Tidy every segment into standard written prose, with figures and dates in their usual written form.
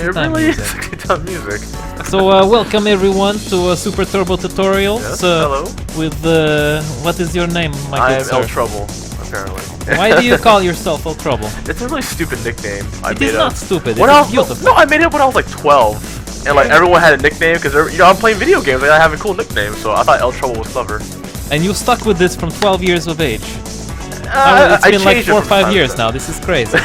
It time really music. is 60 time music. So welcome everyone to Super Turbo Tutorials. Yes, hello. With what is your name, my I good am sir? El Trouble, apparently. Why do you call yourself El Trouble? It's a really stupid nickname. It is not stupid. What it else? is beautiful. No, I made it up when I was like 12, and like everyone had a nickname because I'm playing video games. Like, I have a cool nickname, so I thought El Trouble was clever. And you stuck with this from 12 years of age. It's I been like changed 4 or it from 5 time years to now. This is crazy.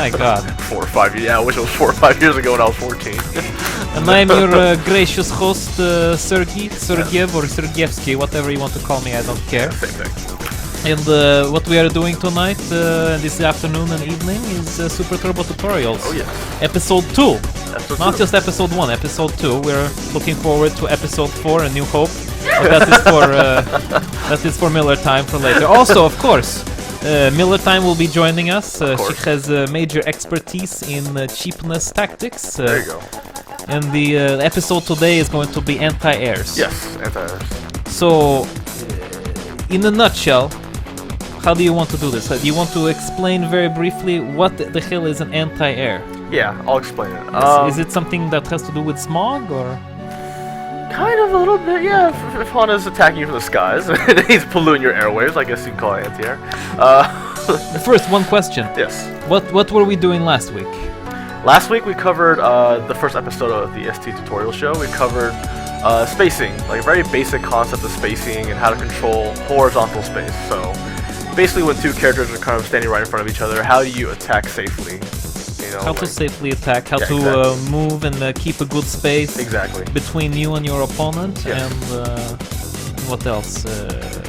My God. 4 or 5 years. Yeah, I wish it was 4 or 5 years ago when I was 14. And I'm your gracious host, Sergeyev or Sergeyevsky, whatever you want to call me, I don't care. Same thing. And what we are doing tonight, this afternoon and evening, is Super Turbo Tutorials. Oh yeah. Episode 2. Episode Not 2. just episode 1, episode 2. We're looking forward to episode 4, A New Hope. But that is for Miller Time for later. Also, of course, Miller Time will be joining us. She has major expertise in cheapness tactics. There you go. And the episode today is going to be anti-airs. Yes, anti-airs. So, in a nutshell, how do you want to do this? Do you want to explain very briefly what the hell is an anti-air? Yeah, I'll explain it. Is it something that has to do with smog, or? Kind of a little bit, yeah. If Honda's attacking you from the skies, he's polluting your airwaves, I guess you can call it anti-air. First, one question. Yes. What were we doing last week? Last week we covered the first episode of the ST tutorial show. We covered spacing, like a very basic concept of spacing and how to control horizontal space. So basically when two characters are kind of standing right in front of each other, how do you attack safely? You know, How to safely attack, how to exactly. move and keep a good space between you and your opponent, Yes. and what else?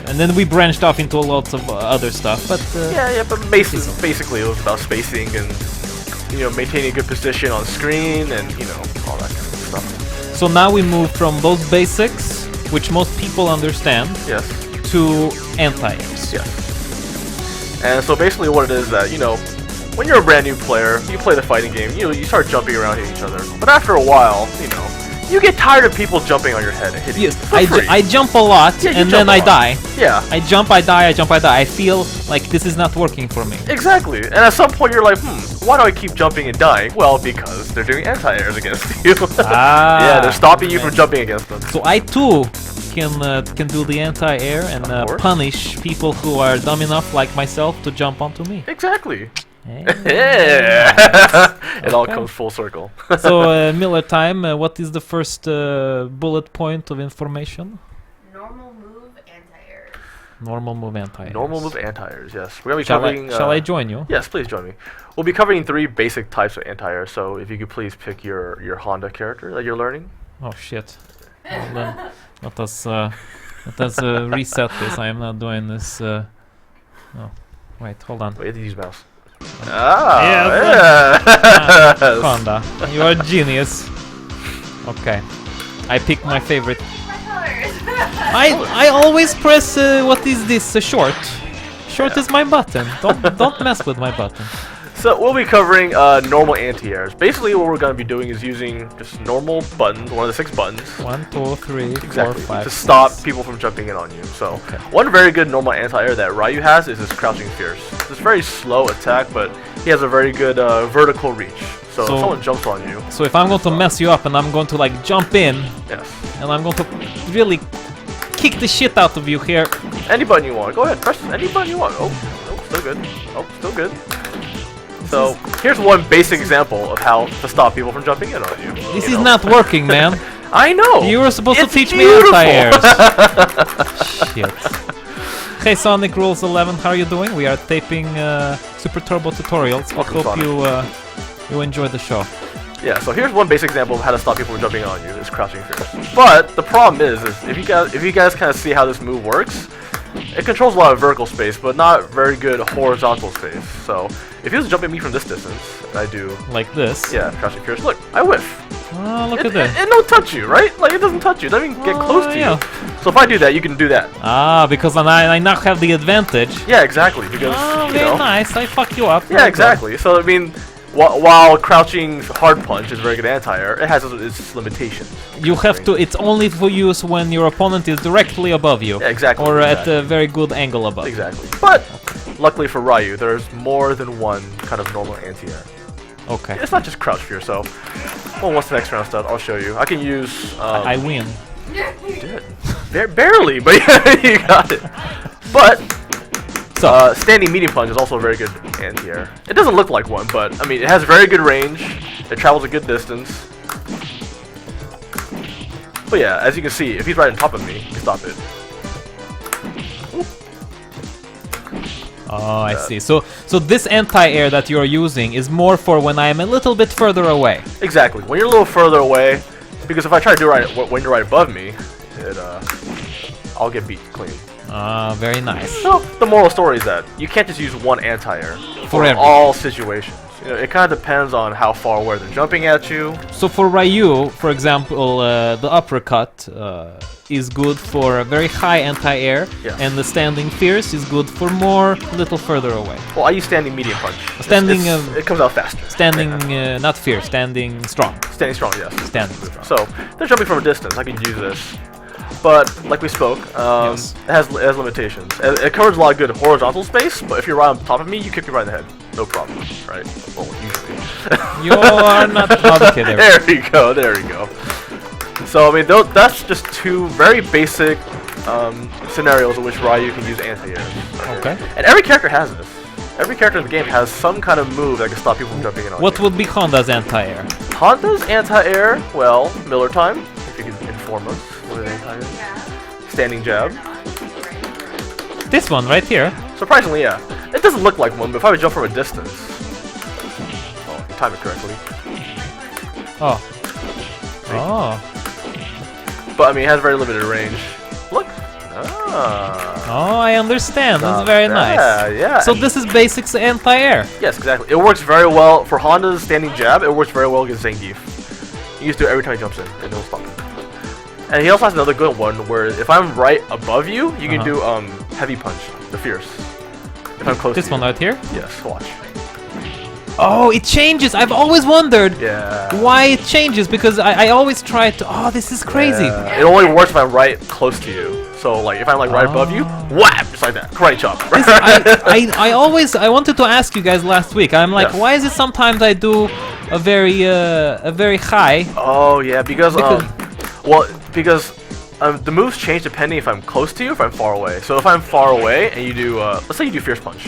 And then we branched off into lots of other stuff, but but basically it was about spacing and maintaining a good position on screen and all that kind of stuff. So now we move from those basics, which most people understand, Yes. to anti-airs. Yes. And so basically what it is that, when you're a brand new player, you play the fighting game, you start jumping around hitting each other. But after a while, you get tired of people jumping on your head and hitting you. Yes, For free. I jump a lot, Yeah, you and jump then a I lot. die. Yeah. I jump, I die, I jump, I die. I feel like this is not working for me. Exactly. And at some point you're like, why do I keep jumping and dying? Well, because they're doing anti-airs against you. Yeah, they're stopping you from jumping against them. So I too can do the anti-air and course. punish people who are dumb enough like myself to jump onto me. Exactly. Hey. Yeah. It all Okay. comes full circle. So Miller Time, what is the first bullet point of information? Normal move, anti-air. Normal move anti-airs. Normal move anti-airs, yes. We're going to be covering... Shall I join you? Yes, please join me. We'll be covering 3 basic types of anti-air, so if you could please pick your Honda character that you're learning. Oh shit. Well, then, let us reset this. I am not doing this. Oh, wait, hold on. Wait, use mouse. Ah, Yes. yes. Honda, you are a genius. Okay, I picked my favorite. My colors. I always press. What is this? Short. Short is my button. Don't mess with my button. So we'll be covering normal anti-airs. Basically what we're going to be doing is using just normal buttons, one of the 6 buttons. 1, 2, 3, 4, Exactly, 5. to stop people from jumping in on you. So Okay. one very good normal anti-air that Ryu has is his Crouching Fierce. It's a very slow attack, but he has a very good vertical reach. So if someone jumps on you... So if I'm going to mess you up and I'm going to like jump in, Yes. and I'm going to really kick the shit out of you here. Any button you want. Go ahead, press any button you want. Oh, still good. Oh, still good. So here's one basic example of how to stop people from jumping in on you. This is not working, man. I know. You were supposed It's to teach beautiful. me anti-airs. Shit. Hey, Sonic Rules 11, how are you doing? We are taping Super Turbo Tutorials. I Welcome, hope Sonic. you enjoy the show. Yeah, so here's one basic example of how to stop people from jumping on you, is Crouching Fierce. But the problem is if you guys kind of see how this move works, it controls a lot of vertical space, but not very good horizontal space. So if he was jumping me from this distance, and I do, Like this. yeah, Crouching Fierce, look, I whiff. Oh, look It at that. don't touch you, right? Like, it doesn't touch you, it doesn't even get close to yeah. you. So if I do that, you can do that. Ah, because I now have the advantage. Yeah, exactly, because, Oh, you very know. nice. I fuck you up. Yeah, Very exactly. So, I mean, while crouching hard punch is very good anti-air, it has its limitations. good. You have to. It's only for use when your opponent is directly above you. Yeah, exactly. Or exactly. at a very good angle above. Exactly. But luckily for Ryu, there's more than one kind of normal anti-air. Okay. It's not just crouch fear, so... Well, what's the next round stat? I'll show you. I can use... I win. You did. Barely, but yeah, you got it. But... So, standing medium punch is also a very good anti-air. It doesn't look like one, but, I mean, it has very good range. It travels a good distance. But yeah, as you can see, if he's right on top of me, you can stop it. oh, I see. So this anti-air that you're using is more for when I am a little bit further away. Exactly. When you're a little further away, because if I try to do it when you're right above me, I'll get beat clean. Very nice. So the moral story is that you can't just use one anti-air for Forever. all situations. You know, it kind of depends on how far away they're jumping at you. So for Ryu, for example, the uppercut is good for a very high anti-air, Yes. and the standing fierce is good for more little further away. Well, I use standing medium punch. Standing, it comes out faster. Standing, Yeah. not fierce, standing strong. Standing strong, yes. Standing strong. So they're jumping from a distance. I can use this. But like we spoke, Yes. it has limitations. It covers a lot of good horizontal space, but if you're right on top of me, you kick me right in the head. No problem, right? Well, usually. You are not okay there. There you go. There you go. So I mean, that's just two very basic scenarios in which Ryu can use anti-air. Okay. And every character has this. Every character in the game has some kind of move that can stop people from jumping in on What you. would be Honda's anti-air? Honda's anti-air? Well, Miller time. If you can inform us. What is anti-air? Yeah. Standing jab. This one right here. Surprisingly, yeah. It doesn't look like one, but if I would jump from a distance... Oh, you time it correctly. Oh. Oh. But, I mean, it has very limited range. Look! Ah. Oh, I understand. That's Not very bad, nice. yeah. So this is basics anti-air. Yes, exactly. It works very well for Honda's standing jab. It works very well against Zangief. You just do it every time he jumps in, and it'll stop him. And he also has another good one where if I'm right above you, you can do heavy punch, the fierce. If I'm close This to one you. right here. Yes, watch. Oh, it changes. I've always wondered Yeah. why it changes because I always try to. Oh, this is crazy. Yeah. It only works if I'm right close to you. So like if I'm like right above you, whap, just like that, karate chop. I wanted to ask you guys last week. I'm like, Yes. why is it sometimes I do a very high? Oh yeah, because the moves change depending if I'm close to you or if I'm far away. So if I'm far away and you do, let's say you do fierce punch,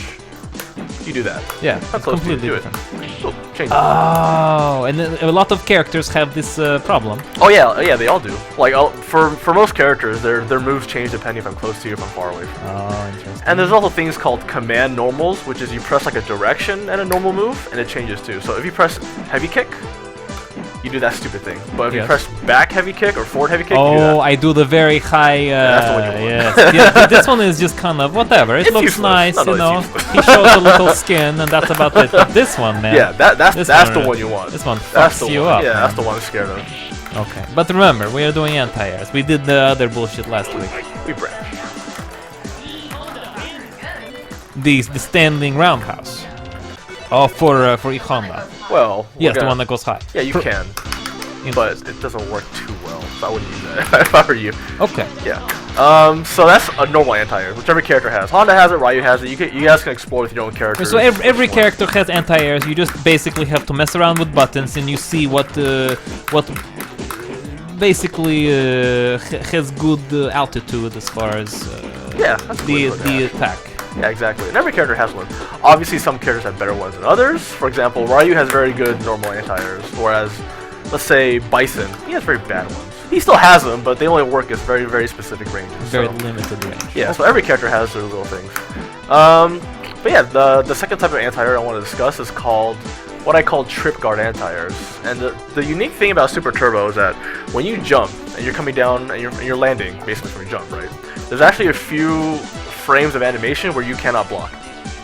you do that. Yeah, If I'm it's close to you, completely do it. different. Oh, change. Oh, and then a lot of characters have this problem. Oh yeah, they all do. Like for most characters, their moves change depending if I'm close to you or if I'm far away from you. Oh, interesting. And there's also things called command normals, which is you press like a direction and a normal move, and it changes too. So if you press heavy kick, you do that stupid thing. But if you Yes. press back heavy kick or forward heavy kick, you do Oh, that. I do the very high. that's the one you want. Yes. Yeah, this one is just kind of whatever. It It's looks useless. nice, No, you it's know. useless. He shows a little skin, and that's about it. But this one, man. Yeah, that's This the one you want. This one That's fucks the you one. up. Yeah, man. that's the one I'm scared of. Okay, but remember, we are doing anti-airs. We did the other bullshit last week. We branch. The standing roundhouse. Oh, for Honda. Well, Yes, the one that goes high. Yeah, you For- can, in- but it doesn't work too well. So I wouldn't use that if I were you. Okay. Yeah. So that's a normal anti-air, which every character has. Honda has it, Ryu has it. You guys can explore with your own characters. So every character has anti-airs. You just basically have to mess around with buttons, and you see what basically has good altitude as far as Yeah, that's a good way to look at the it. attack. Yeah, exactly. And every character has one. Obviously, some characters have better ones than others. For example, Ryu has very good normal anti-airs, whereas, let's say, Bison, he has very bad ones. He still has them, but they only work at very, very specific ranges. Very so. limited range. Yeah, so every character has their little things. But yeah, the second type of anti-air I want to discuss is called what I call trip guard anti-airs. And the unique thing about Super Turbo is that when you jump and you're coming down and you're landing basically from your jump, right? There's actually a few frames of animation where you cannot block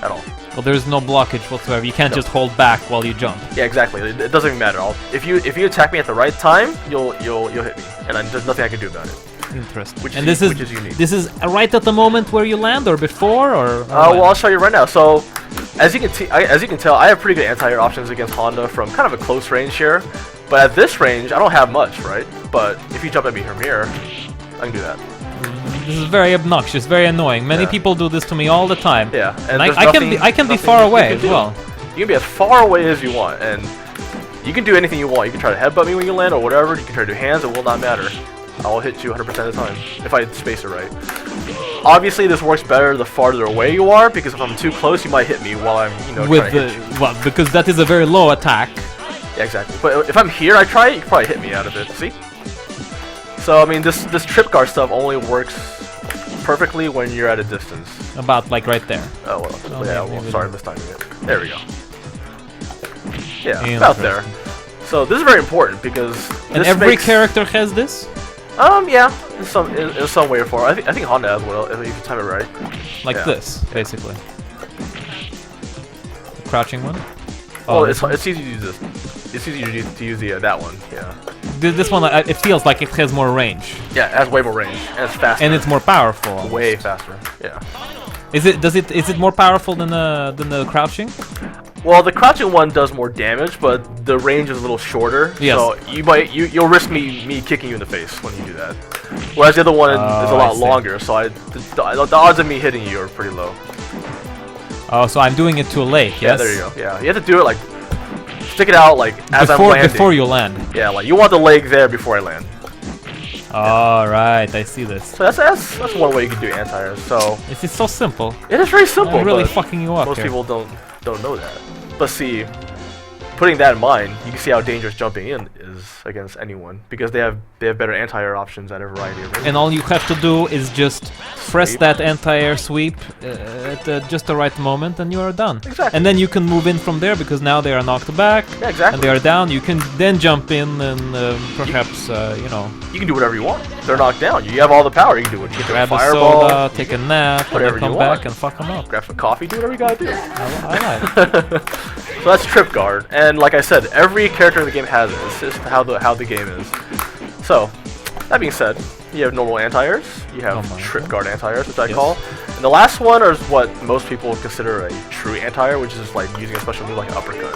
at all. Well, there's no blockage whatsoever. You can't No. just hold back while you jump. Yeah, exactly. It doesn't even matter. If you attack me at the right time, you'll hit me, and there's nothing I can do about it. Interesting. Which and is- this which is unique. This is right at the moment where you land, or before, or? Well, I'll show you right now. So, as you can tell, I have pretty good anti-air options against Honda from kind of a close range here. But at this range, I don't have much, right? But if you jump at me from here, I can do that. This is very obnoxious, very annoying. Many Yeah. people do this to me all the time. Yeah, And there's I can be nothing far you away can as do. well. You can be as far away as you want, and You can do anything you want. You can try to headbutt me when you land or whatever. You can try to do hands. It will not matter. I will hit you 100% of the time if I space it right. Obviously, this works better the farther away you are, because if I'm too close, you might hit me while I'm, trying to hit you. Well, because that is a very low attack. Yeah, exactly. But if I'm here, I try it, you can probably hit me out of it. See? So I mean, this trip guard stuff only works perfectly when you're at a distance. About like right there. Oh well. Oh, Yeah. maybe Well, sorry, mistiming it. There we go. Yeah, Interesting. about there. So this is very important because And this every makes, character has this? yeah, in some way or form. I think Honda as well, if you time it right. Like Yeah. this, basically. The crouching one? Oh, this one? it's easy to use this. It's easy to use that one. Yeah. This one, it feels like it has more range. Yeah, it has way more range and it's faster. And it's more powerful. almost. way faster. Yeah. Is it more powerful than the crouching? Well, the crouching one does more damage, but the range is a little shorter. Yes. So you'll risk me kicking you in the face when you do that. Whereas the other one is a I lot see. longer, so the odds of me hitting you are pretty low. Oh, so I'm doing it to a lake, Yeah, yes? there you go. Yeah, you have to do it like stick it out like as I'm landing. Before you land. Yeah, like you want the leg there before I land. Alright, I see this. So that's one way you can do anti-air. So This is so simple. it is very simple. I'm really but fucking you up most here. people don't know that. But see, putting that in mind, you can see how dangerous jumping in is against anyone because they have better anti-air options at a variety of ranges. And all you have to do is just press Sweep. that anti-air sweep at just the right moment, and you are done. Exactly. And then you can move in from there because now they are knocked back. Yeah, exactly. And they are down. You can then jump in and perhaps You can do whatever you want. They're knocked down. You have all the power. You can do what you can do. grab a Fireball, soda, take a nap, and whatever then you come back want. and fuck them up. grab some coffee, do whatever you gotta do. I like. So that's Trip Guard, and like I said, every character in the game has it. It's just how the game is. So, that being said, you have normal anti-airs, you have Oh my Trip God. Guard anti-airs, which I Yes. call, and the last one is what most people consider a true anti-air, which is like using a special move like an uppercut.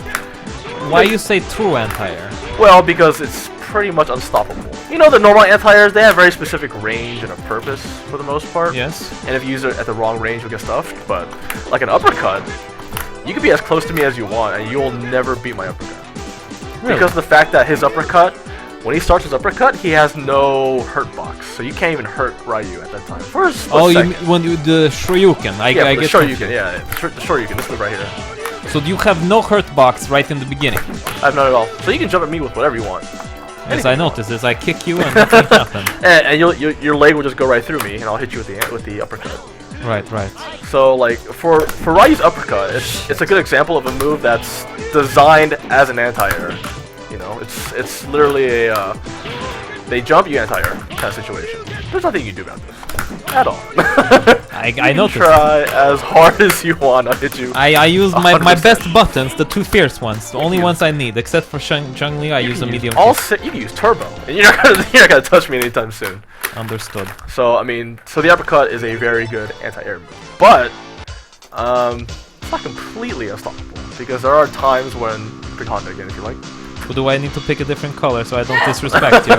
Why you say true anti-air? Well, because it's pretty much unstoppable. You know, the normal anti-airs, they have very specific range and a purpose for the most part. Yes. And if you use it at the wrong range, you'll get stuffed. But like an uppercut, you can be as close to me as you want, and you'll never beat my uppercut. Really? Because of the fact that his uppercut, when he starts his uppercut, he has no hurt box, so you can't even hurt Ryu at that time. For a split Oh, you second. mean when you the Shoryuken? I Yeah, for the get Shoryuken, confused. yeah, the Shoryuken, this is right here. So you have no hurt box right in the beginning. I have none at all. So you can jump at me with whatever you want. As Anything I you want. noticed, is I kick you and nothing happens. And your leg will just go right through me, and I'll hit you with the uppercut. Right, right. So like for Ryu's uppercut, it's a good example of a move that's designed as an anti-air. You know, it's literally a they jump, you anti-air kind of situation. There's nothing you can do about this at all. I You can noticed. try as hard as you want. I'll hit you. I use my 100%. best buttons, the two fierce ones, the only you. ones I need, except for Zhongli, I use a medium. All kick. you can use turbo, and you're not gonna touch me anytime soon. Understood. So I mean, so the uppercut is a very good anti-air move, but it's not completely unstoppable because there are times when pick Honda again if you like. Or do I need to pick a different color so I don't disrespect you?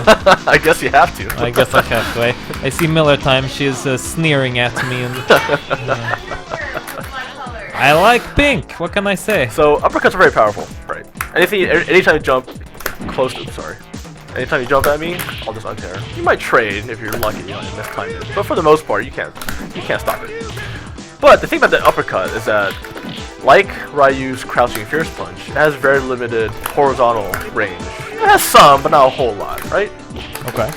I guess you have to. I guess I have to. I see Miller time. She's sneering at me, and My color. I like pink. What can I say? So uppercuts are very powerful, right? Anytime you jump close to, sorry, anytime you jump at me, I'll just untear. You might trade if you're lucky, you know, and mistime it, but for the most part, you can't stop it. But the thing about the uppercut is that, like Ryu's crouching fierce punch, it has very limited horizontal range. It has some, but not a whole lot, right? Okay.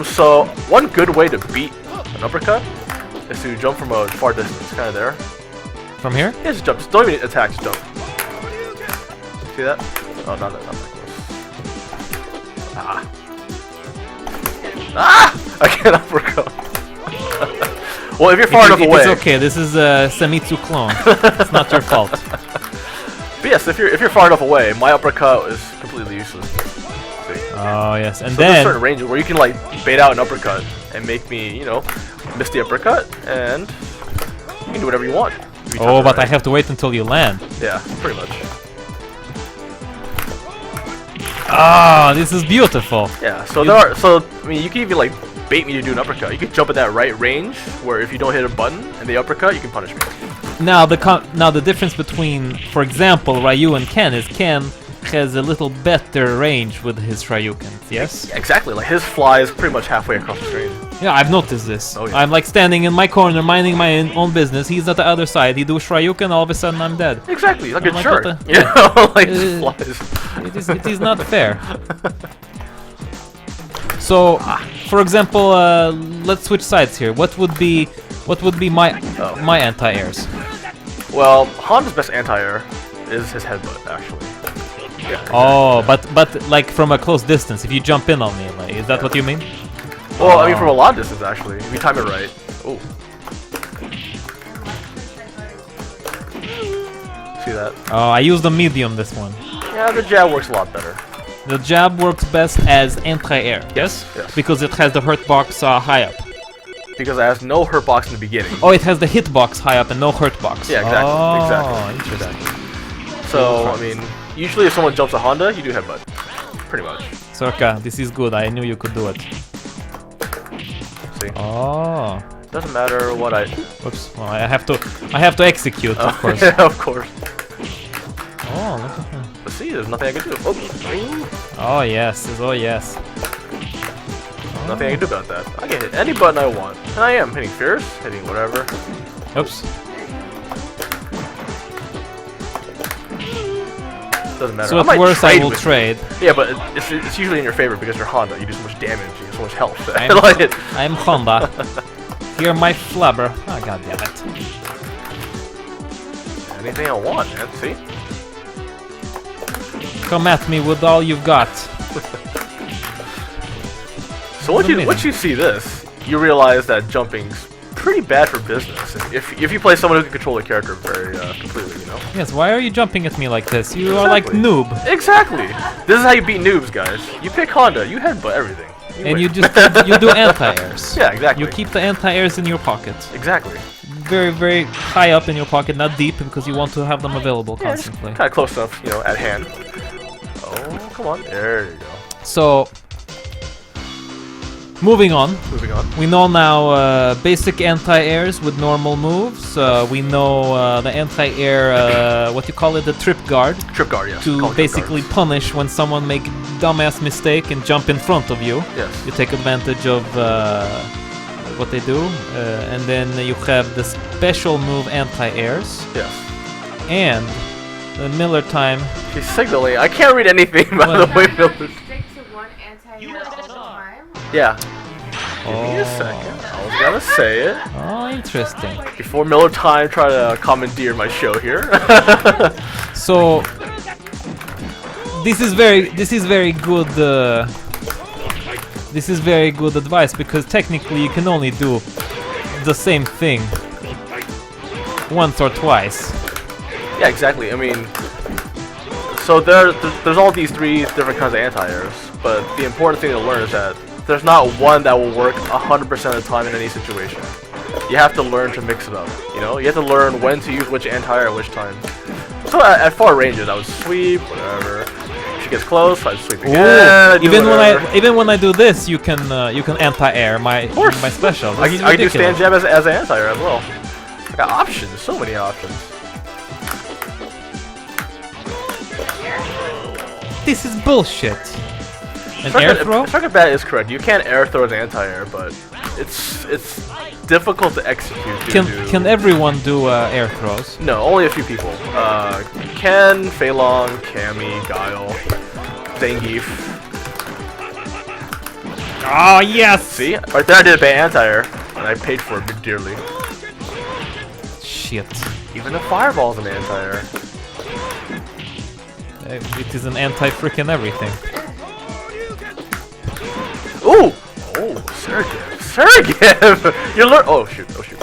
So one good way to beat an uppercut is to jump from a far distance, kind of there. From here? Yeah, just jump. Just don't even attack, just jump. See that? Oh, not that close. Ah. Ah! I can't uppercut. Well, if you're far enough away. It's okay. This is a Semitsu clone. It's not your fault. But yes, if you're far enough away, my uppercut is completely useless. See? Oh yes, and So there's then certain ranges where you can like bait out an uppercut and make me, you know, miss the uppercut, and you can do whatever you want. if you time oh, it but I right. have to wait until you land. Yeah, pretty much. Ah, this is beautiful. Yeah, so You- there are, so I mean, you can even like bait me to do an uppercut. You can jump at that right range where if you don't hit a button and the uppercut, you can punish me. Now the difference between, for example, Ryu and Ken is Ken has a little better range with his Shoryukens, yes? Exactly, like his fly is pretty much halfway across the screen. Yeah, I've noticed this. Oh, yeah. I'm like standing in my corner, minding my own business. He's at the other side. He do Shoryuken, all of a sudden I'm dead. Exactly, like a like jerk. what the- You know, like just flies. It is not fair. So, for example, let's switch sides here. What would be my my anti-airs? Well, Honda's best anti-air is his headbutt, actually. Yeah. Oh, but like from a close distance, if you jump in on me, like, is that what you mean? Well, I mean from a lot of distance, actually. If you time it right. Oh. See that? Oh, I used the medium this one. Yeah, the jab works a lot better. The jab works best as anti-air, yes? Yes. Because it has the hurt box high up. Because it has no hurt box in the beginning. Oh, it has the hit box high up and no hurt box. Yeah, exactly. Oh, Exactly. interesting. So, I mean, usually if someone jumps a Honda, you do headbutt. Pretty much. Soca, this is good. I knew you could do it. See? Oh. Doesn't matter what I... Whoops. Well, I have to execute, of course. Yeah, of course. Oh, look at that. But see, there's nothing I can do. Oh, Oh yes, oh yes. nothing I can do about that. I can hit any button I want. And I am hitting fierce, hitting whatever. Oops. Doesn't matter. So I at might worst I trade will with- trade. Yeah, but it's usually in your favor because you're Honda. You do so much damage, you have so much health. I'm- Like, I'm Honda. Here my flubber. Oh god damn it. anything I want, man. See? Come at me with all you've got. So once Amazing. you see this, you realize that jumping's pretty bad for business. If you play someone who can control the character very completely, you know. Yes, why are you jumping at me like this? You are like Exactly. noob. Exactly. This is how you beat noobs, guys. You pick Honda, you headbutt everything. And win. you just you do anti-airs. Yeah, exactly. You keep the anti-airs in your pocket. Exactly. Very, very high up in your pocket, not deep, because you want to have them available constantly. Kind of close enough, you know, at hand. Oh, come on. There you go. So, moving on. Moving on. We know now basic anti-airs with normal moves. We know the anti-air, what you call it, the trip guard, Trip guard, yes. to Call it trip basically guards. punish when someone make dumbass mistake and jump in front of you. Yes. You take advantage of what they do, and then you have the special move anti-airs Yes. and the Miller time. She's signaling. I can't read anything by Well- the way Miller. Stick to one anti-air at a time. Yeah. Give me a second. I was gonna say it Oh, interesting. before Miller Time try to commandeer my show here. So this is very good. This is very good advice because technically you can only do the same thing once or twice. Yeah, exactly. I mean, so there's all these three different kinds of anti-airs, but the important thing to learn is that there's not one that will work 100% of the time in any situation. You have to learn to mix it up. You know, you have to learn when to use which anti-air at which time. So at far ranges, I would sweep, whatever. If she gets close, I'd sweep again. I'd do whatever. even when I do this, you can anti-air my course. special. I This is can do stand ridiculous. jab as an anti-air as well. I got options, so many options. This is bullshit. An air throw? Striker bat is correct. You can air throw as anti-air, but it's difficult to execute. due to- Can everyone do air throws? No, only a few people. Ken, Fei Long, Cammy, Guile, Zangief. Oh yes! See? Right there I did a bad anti-air, and I paid for it dearly. Shit. Even the fireball's an anti-air. It is an anti-freaking everything. Ooh! Oh, Sergev. Sergev! You learn. Oh shoot! Oh shoot!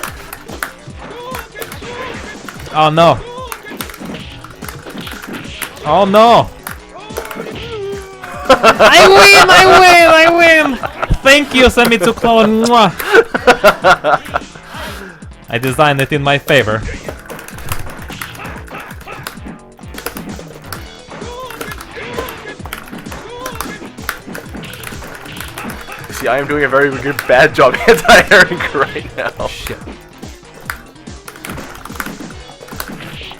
Oh no! Oh no! I win! I win! I win! Thank you, Semitsu clone. Mwah. I designed it in my favor. See, I am doing a very good bad job anti-airing right now. Shit.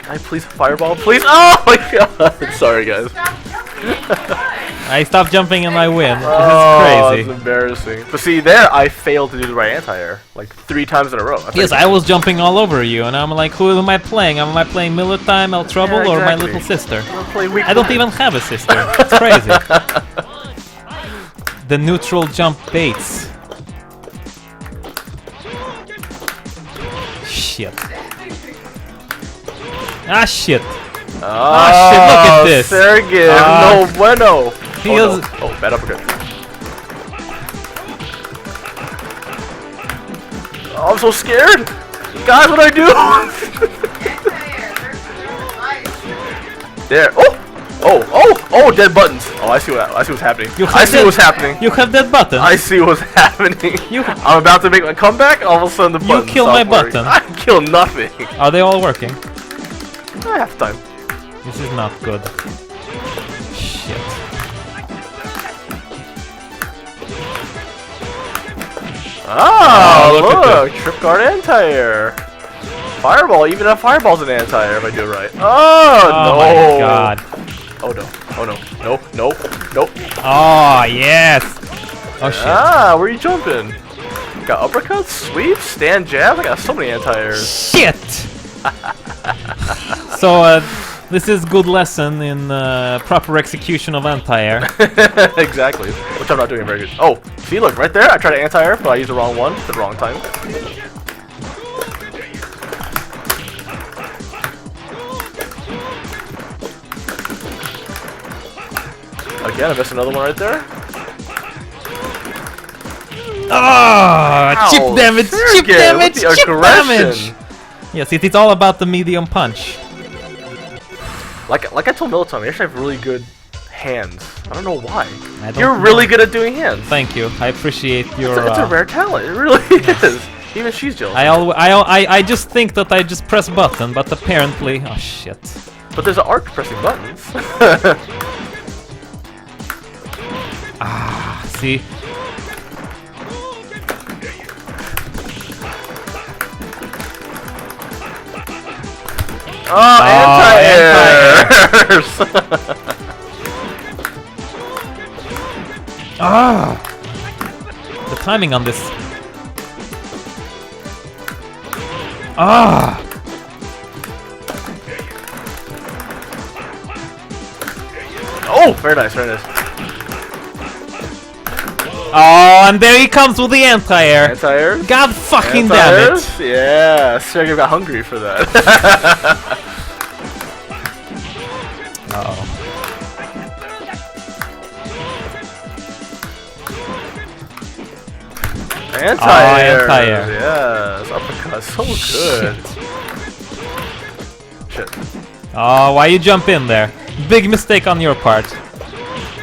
Can I please fireball, please? Oh my god! Sorry, guys. Stop I stop jumping and I win. This Oh, is crazy. that's embarrassing. But see, there I failed to do the right anti-air like 3 times in a row. Yes, I was jumping all over you, and I'm like, who am I playing? Am I playing Miller Time, El Trouble, or my exactly. little sister? I'm playing weak I don't point. even have a sister. It's crazy. The neutral jump baits. Shit. Ah, shit. Oh, shit, look at this. Sergey, no bueno. He Oh, is- no. Oh, bad uppercut. Oh, I'm so scared. Guys, what do I do? There. Oh, oh, oh, oh, dead buttons. Oh, I see what's happening. I see what's happening. You have that button. I see what's happening. You- I'm about to make my comeback. All of a sudden, the buttons kill stop my working. button. I kill nothing. Are they all working? Half time. This is not good. Shit. Oh, look at look, trip guard anti-air. Fireball, even a fireball's an anti-air if I do it right. Oh, no. my god. Oh no, oh no, nope, nope, nope. Oh, yes. Oh, shit. Ah, where are you jumping? Got uppercuts, sweeps, stand jab. I got so many anti-airs. Shit! So, this is good lesson in proper execution of anti-air. Exactly, which I'm not doing very good. Oh, see, look, right there. I tried to anti-air, but I used the wrong one at the wrong time. Again, I missed another one right there. Ah, chip Ow, damage, chip Sergey, damage, with the chip damage! aggression. Yes, it's all about the medium punch. Like I told Milton, you actually have really good hands. I don't know why. I don't You're know. really good at doing hands. Thank you. I appreciate your. It's a rare talent. It really is. Even she's jealous. I just think that I just press button, but apparently, oh shit. But there's an art to pressing buttons. See, Oh, anti-airs! ah, the timing on this. Ah. Oh, very nice, very nice. Oh, and there he comes with the anti-air. Anti-airs? God fucking damn it. Anti-airs? Yeah, Sergey got hungry for that. Oh. Anti-airs. anti-air. Yes, uppercut, so good. Shit. Oh, why you jump in there? Big mistake on your part.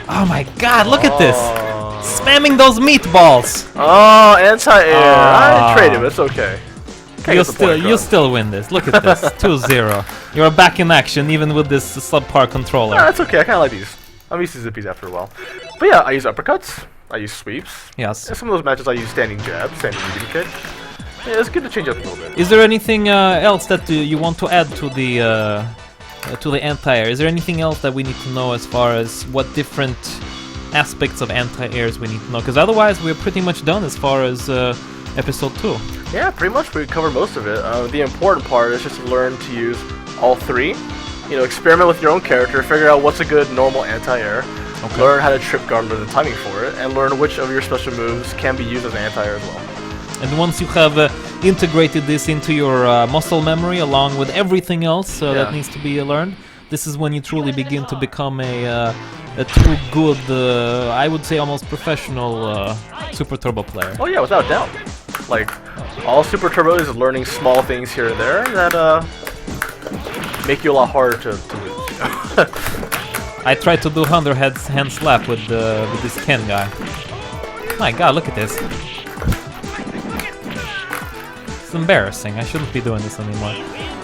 Oh my god, look at this. Spamming those meatballs. Oh, anti-air. Ah. I traded, but it's okay. You still win this. Look at this. 2-0. You're back in action even with this subpar controller. Nah, that's okay. I kind of like these. I'm used to zippies after a while. But yeah, I use uppercuts. I use sweeps. Yes. In some of those matches, I use standing jab, standing medium kick. Yeah, it's good to change up a little bit. Is there anything else that you want to add to the anti-air? Is there anything else that we need to know as far as what different aspects of anti-airs we need to know? Because otherwise we're pretty much done as far as episode 2. Yeah, pretty much we covered most of it. The important part is just to learn to use all three. You know, experiment with your own character, figure out what's a good normal anti-air, learn how to trip guard, learn the timing for it, and learn which of your special moves can be used as an anti-air as well. And once you have integrated this into your muscle memory along with everything else that needs to be learned, this is when you truly begin to become a true good, I would say almost professional Super Turbo player. Oh yeah, without doubt. Like, all Super Turbo is learning small things here and there that make you a lot harder to lose. I tried to do 100 hand slap with this Ken guy. My god, look at this. It's embarrassing. I shouldn't be doing this anymore.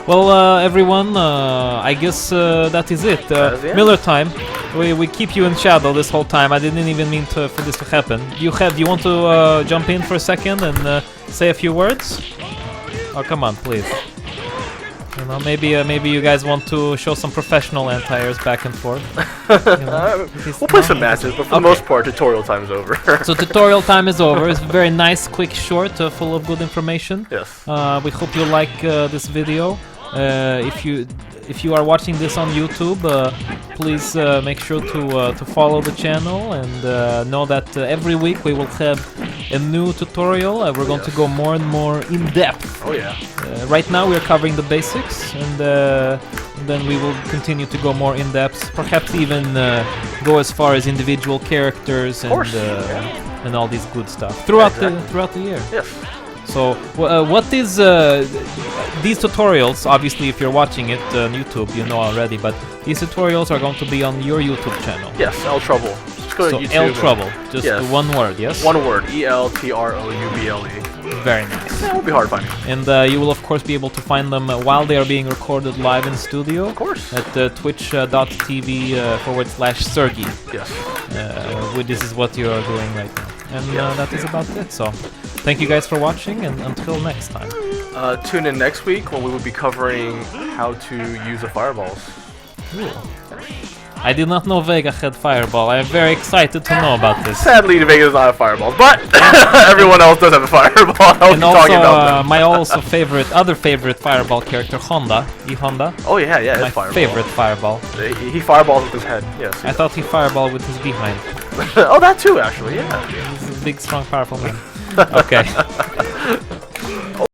Well, everyone, I guess that is it. Miller time. We keep you in shadow this whole time. I didn't even mean for this to happen. Do you want to jump in for a second and say a few words? Oh, come on, please. You know, maybe you guys want to show some professional anti-airs back and forth. We'll play some matches, but for the most part, tutorial time is over. So tutorial time is over. It's very nice, quick, short, full of good information. Yes. We hope you like this video. If you are watching this on YouTube, please make sure to follow the channel and know that every week we will have a new tutorial. We're going to go more and more in depth. Oh yeah. Right now we are covering the basics, and then we will continue to go more in depth. Perhaps even go as far as individual characters and all this good stuff throughout the year. Yes. So, what is these tutorials? Obviously, if you're watching it on YouTube, you know already. But these tutorials are going to be on your YouTube channel. Yes, L Trouble. Just go to YouTube. L Trouble, just one word, yes. One word, ELTROUBLE. Very nice. Yeah, it won't be hard finding. And you will of course be able to find them while they are being recorded live in studio. Of course. At twitch.tv/Sergey. Yes. This is what you are doing right now. And that is about it. So, thank you guys for watching, and until next time. Tune in next week when we will be covering how to use the fireballs. Ooh. I did not know Vega had fireball. I am very excited to know about this. Sadly, Vega does not have fireballs, but everyone else does have a fireball. And also, my other favorite fireball character, Honda. E-Honda. Oh yeah, my fireball. favorite fireball. He fireballs with his head. Yes. I thought he fireballed with his behind. Oh, that too, actually. Yeah. He's a big, strong, powerful man. Okay.